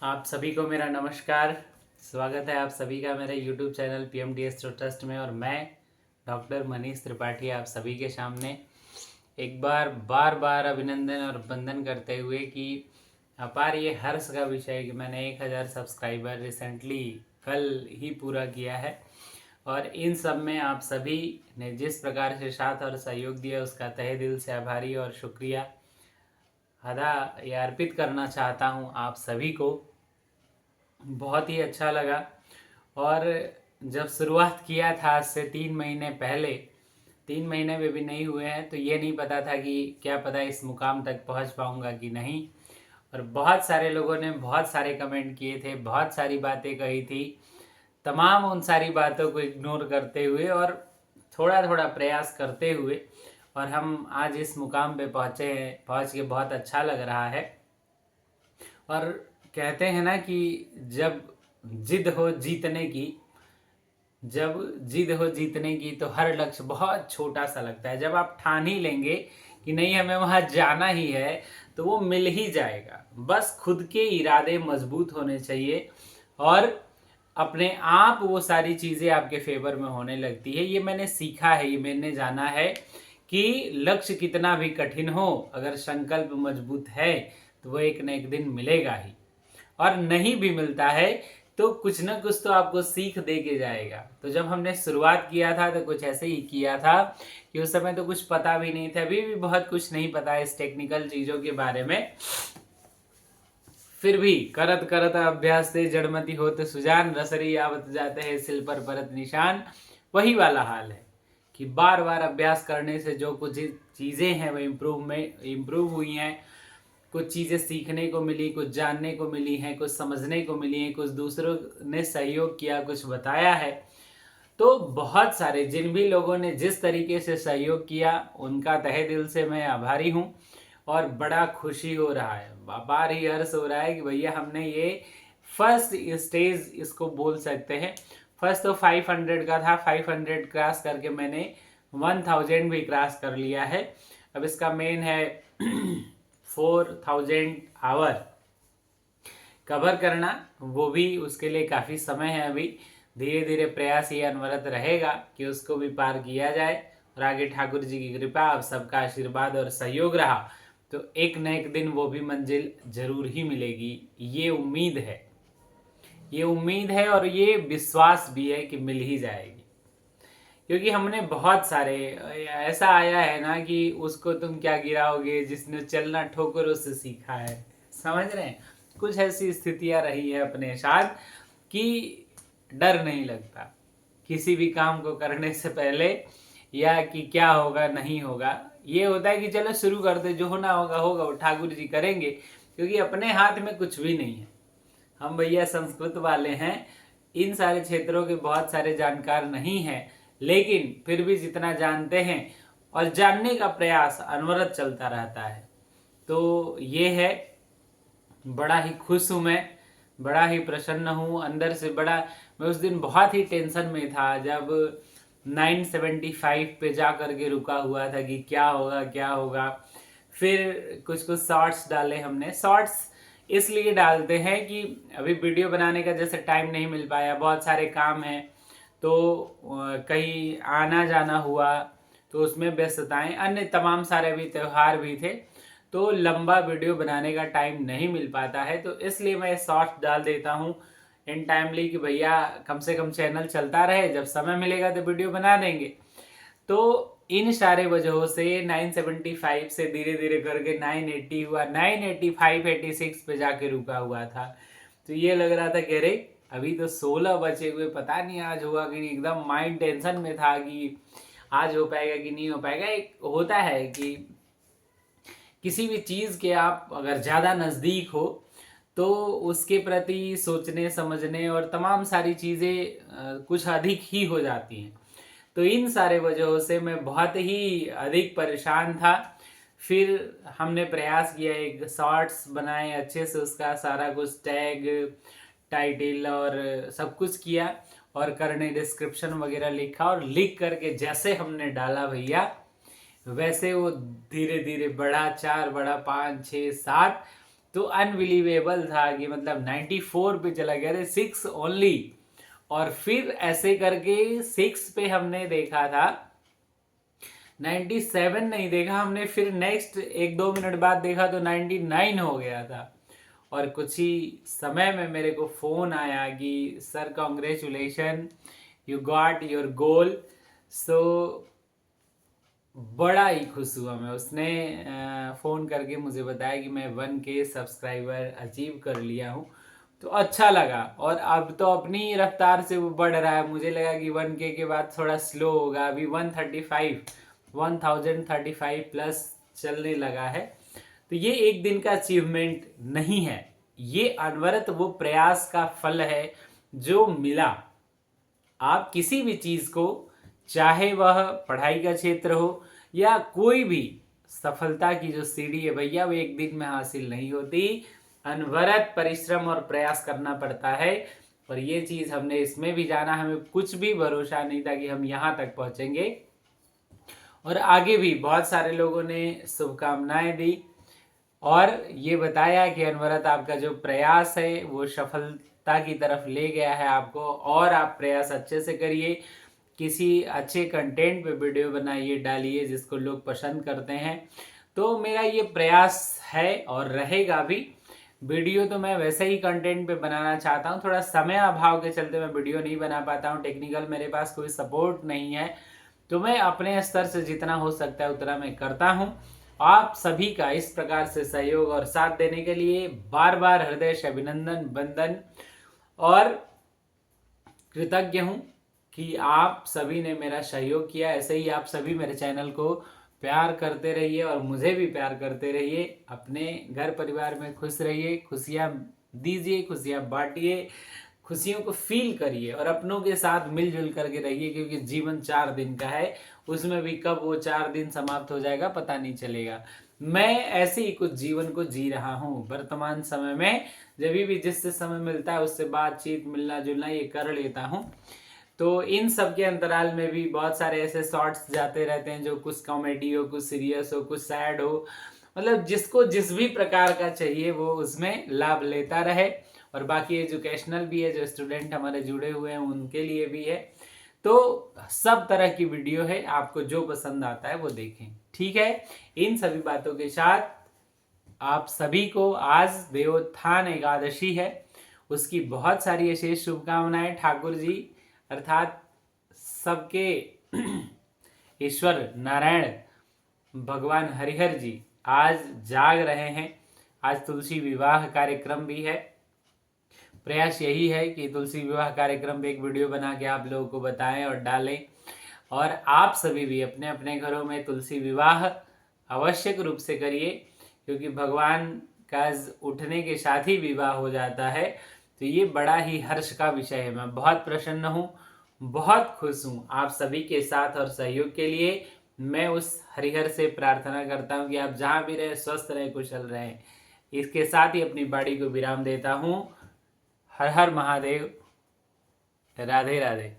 आप सभी को मेरा नमस्कार। स्वागत है आप सभी का मेरे YouTube चैनल PMDS ट्रस्ट में। और मैं डॉक्टर मनीष त्रिपाठी आप सभी के सामने एक बार बार अभिनंदन और वंदन करते हुए कि अपार ये हर्ष का विषय कि मैंने 1000 सब्सक्राइबर रिसेंटली कल ही पूरा किया है। और इन सब में आप सभी ने जिस प्रकार से साथ और सहयोग दिया उसका तहे दिल से आभारी और शुक्रिया अदा या अर्पित करना चाहता हूँ आप सभी को। बहुत ही अच्छा लगा। और जब शुरुआत किया था आज से 3 महीने पहले, 3 महीने में भी नहीं हुए हैं, तो ये नहीं पता था कि क्या पता इस मुकाम तक पहुंच पाऊंगा कि नहीं। और बहुत सारे लोगों ने बहुत सारे कमेंट किए थे, बहुत सारी बातें कही थी। तमाम उन सारी बातों को इग्नोर करते हुए और थोड़ा थोड़ा प्रयास करते हुए और हम आज इस मुकाम पे पहुँचे हैं। पहुँच के बहुत अच्छा लग रहा है। और कहते हैं ना कि जब जिद हो जीतने की, जब जिद हो जीतने की तो हर लक्ष्य बहुत छोटा सा लगता है। जब आप ठान ही लेंगे कि नहीं हमें वहाँ जाना ही है तो वो मिल ही जाएगा। बस खुद के इरादे मजबूत होने चाहिए और अपने आप वो सारी चीज़ें आपके फेवर में होने लगती है। ये मैंने सीखा है, ये मैंने जाना है कि लक्ष्य कितना भी कठिन हो, अगर संकल्प मजबूत है तो वो एक न एक दिन मिलेगा ही। और नहीं भी मिलता है तो कुछ ना कुछ तो आपको सीख दे के जाएगा। तो जब हमने शुरुआत किया था तो कुछ ऐसे ही किया था कि उस समय तो कुछ पता भी नहीं था। अभी भी बहुत कुछ नहीं पता है इस टेक्निकल चीज़ों के बारे में। फिर भी करत करत अभ्यास से जड़मति होते सुजान, रसरी आवत जाते हैं सिल पर परत निशान। वही वाला हाल है कि बार बार अभ्यास करने से जो कुछ चीज़ें हैं वो इम्प्रूव हुई हैं। कुछ चीज़ें सीखने को मिली, कुछ जानने को मिली हैं, कुछ समझने को मिली हैं, कुछ दूसरों ने सहयोग किया, कुछ बताया है। तो बहुत सारे जिन भी लोगों ने जिस तरीके से सहयोग किया उनका तहे दिल से मैं आभारी हूँ। और बड़ा खुशी हो रहा है, बार ही हर्ष हो रहा है कि भैया हमने ये फर्स्ट स्टेज इसको बोल सकते हैं। फर्स्ट तो 500 का था, 500 क्रॉस करके मैंने 1000 भी क्रॉस कर लिया है। अब इसका मेन है 4000 आवर कवर करना, वो भी उसके लिए काफ़ी समय है। अभी धीरे धीरे प्रयास ये अनवरत रहेगा कि उसको भी पार किया जाए। और आगे ठाकुर जी की कृपा, अब सबका आशीर्वाद और सहयोग रहा तो एक न एक दिन वो भी मंजिल जरूर ही मिलेगी। ये उम्मीद है, ये उम्मीद है और ये विश्वास भी है कि मिल ही जाएगी। क्योंकि हमने बहुत सारे ऐसा आया है ना कि उसको तुम क्या गिराओगे जिसने चलना ठोकर उससे सीखा है। समझ रहे हैं, कुछ ऐसी स्थितियां रही है अपने साथ कि डर नहीं लगता किसी भी काम को करने से पहले, या कि क्या होगा नहीं होगा। ये होता है कि चलो शुरू कर दे, जो होना होगा होगा, वो ठाकुर जी करेंगे। क्योंकि अपने हाथ में कुछ भी नहीं है। हम भैया संस्कृत वाले हैं, इन सारे क्षेत्रों के बहुत सारे जानकार नहीं हैं, लेकिन फिर भी जितना जानते हैं और जानने का प्रयास अनवरत चलता रहता है। तो ये है, बड़ा ही खुश हूँ मैं, बड़ा ही प्रसन्न हूँ अंदर से। बड़ा मैं उस दिन बहुत ही टेंशन में था जब 975 पे जा करके रुका हुआ था कि क्या होगा क्या होगा। फिर कुछ कुछ शॉर्ट्स डाले हमने। शॉर्ट्स इसलिए डालते हैं कि अभी वीडियो बनाने का जैसे टाइम नहीं मिल पाया, बहुत सारे काम हैं, तो कहीं आना जाना हुआ तो उसमें व्यस्तताएं, अन्य तमाम सारे भी त्यौहार भी थे, तो लंबा वीडियो बनाने का टाइम नहीं मिल पाता है। तो इसलिए मैं शॉर्ट्स डाल देता हूँ इन टाइमली कि भैया कम से कम चैनल चलता रहे, जब समय मिलेगा तो वीडियो बना देंगे। तो इन सारे वजहों से 975 से धीरे धीरे करके 980 हुआ, 985 86 पे जाके रुका हुआ था। तो ये लग रहा था कि अरे अभी तो 16 बचे हुए, पता नहीं आज होगा कि नहीं। एकदम माइंड टेंशन में था कि आज हो पाएगा कि नहीं हो पाएगा। एक होता है कि किसी भी चीज़ के आप अगर ज़्यादा नज़दीक हो तो उसके प्रति सोचने समझने और तमाम सारी चीज़ें कुछ अधिक ही हो जाती हैं। तो इन सारे वजहों से मैं बहुत ही अधिक परेशान था। फिर हमने प्रयास किया, एक शॉर्ट्स बनाए अच्छे से, उसका सारा कुछ टैग टाइटल और सब कुछ किया और करने डिस्क्रिप्शन वगैरह लिखा, और लिख करके जैसे हमने डाला भैया वैसे वो धीरे धीरे बढ़ा, 4 बढ़ा, 5 6 7, तो अनबिलीवेबल था कि मतलब 94 पे चला गया था, 6 ओनली। और फिर ऐसे करके 6 पे हमने देखा था, 97 नहीं देखा हमने, फिर नेक्स्ट 1-2 मिनट बाद देखा तो 99 हो गया था। और कुछ ही समय में मेरे को फ़ोन आया कि sir congratulation, you got your goal. So बड़ा ही खुश हुआ मैं। उसने फ़ोन करके मुझे बताया कि मैं 1K सब्सक्राइबर अचीव कर लिया हूँ, तो अच्छा लगा। और अब तो अपनी रफ्तार से वो बढ़ रहा है। मुझे लगा कि 1K के बाद थोड़ा स्लो होगा, अभी 1035 प्लस चलने लगा है। तो ये एक दिन का अचीवमेंट नहीं है, ये अनवरत वो प्रयास का फल है जो मिला। आप किसी भी चीज़ को, चाहे वह पढ़ाई का क्षेत्र हो या कोई भी सफलता की जो सीढ़ी है भैया, वो एक दिन में हासिल नहीं होती, अनवरत परिश्रम और प्रयास करना पड़ता है। और ये चीज़ हमने इसमें भी जाना, हमें कुछ भी भरोसा नहीं था कि हम यहाँ तक पहुँचेंगे। और आगे भी बहुत सारे लोगों ने शुभकामनाएं दी और ये बताया कि अनवरत आपका जो प्रयास है वो सफलता की तरफ ले गया है आपको, और आप प्रयास अच्छे से करिए, किसी अच्छे कंटेंट पे वीडियो बनाइए, डालिए जिसको लोग पसंद करते हैं। तो मेरा ये प्रयास है और रहेगा भी। वीडियो तो मैं वैसे ही कंटेंट पे बनाना चाहता हूँ, थोड़ा समय अभाव के चलते मैं वीडियो नहीं बना पाता हूँ, टेक्निकल मेरे पास कोई सपोर्ट नहीं है। तो मैं अपने स्तर से जितना हो सकता है उतना मैं करता हूँ। आप सभी का इस प्रकार से सहयोग और साथ देने के लिए बार बार हृदय से अभिनंदन, वंदन और कृतज्ञ हूँ कि आप सभी ने मेरा सहयोग किया। ऐसे ही आप सभी मेरे चैनल को प्यार करते रहिए और मुझे भी प्यार करते रहिए। अपने घर परिवार में खुश रहिए, खुशियाँ दीजिए, खुशियाँ बांटिए, खुशियों को फील करिए और अपनों के साथ मिलजुल करके रहिए, क्योंकि जीवन 4 दिन का है, उसमें भी कब वो 4 दिन समाप्त हो जाएगा पता नहीं चलेगा। मैं ऐसे ही कुछ जीवन को जी रहा हूँ वर्तमान समय में, जब भी जिससे समय मिलता है उससे बातचीत, मिलना जुलना ये कर लेता हूँ। तो इन सब के अंतराल में भी बहुत सारे ऐसे शॉर्ट्स जाते रहते हैं जो कुछ कॉमेडी हो, कुछ सीरियस हो, कुछ सैड हो, मतलब जिसको जिस भी प्रकार का चाहिए वो उसमें लाभ लेता रहे। और बाकी एजुकेशनल भी है, जो स्टूडेंट हमारे जुड़े हुए हैं उनके लिए भी है। तो सब तरह की वीडियो है, आपको जो पसंद आता है वो देखें, ठीक है। इन सभी बातों के साथ आप सभी को आज देवोत्थान एकादशी है, उसकी बहुत सारी विशेष शुभकामनाएं। ठाकुर जी अर्थात सबके ईश्वर नारायण भगवान हरिहर जी आज जाग रहे हैं। आज तुलसी विवाह कार्यक्रम भी है। प्रयास यही है कि तुलसी विवाह कार्यक्रम पे एक वीडियो बना के आप लोगों को बताएं और डालें। और आप सभी भी अपने अपने घरों में तुलसी विवाह आवश्यक रूप से करिए, क्योंकि भगवान का उठने के साथ ही विवाह हो जाता है। तो ये बड़ा ही हर्ष का विषय है। मैं बहुत प्रसन्न हूँ, बहुत खुश हूँ आप सभी के साथ और सहयोग के लिए। मैं उस हरिहर से प्रार्थना करता हूँ कि आप जहाँ भी रहें स्वस्थ रहें, कुशल रहें। इसके साथ ही अपनी बाड़ी को विराम देता हूँ। हर हर महादेव, राधे राधे।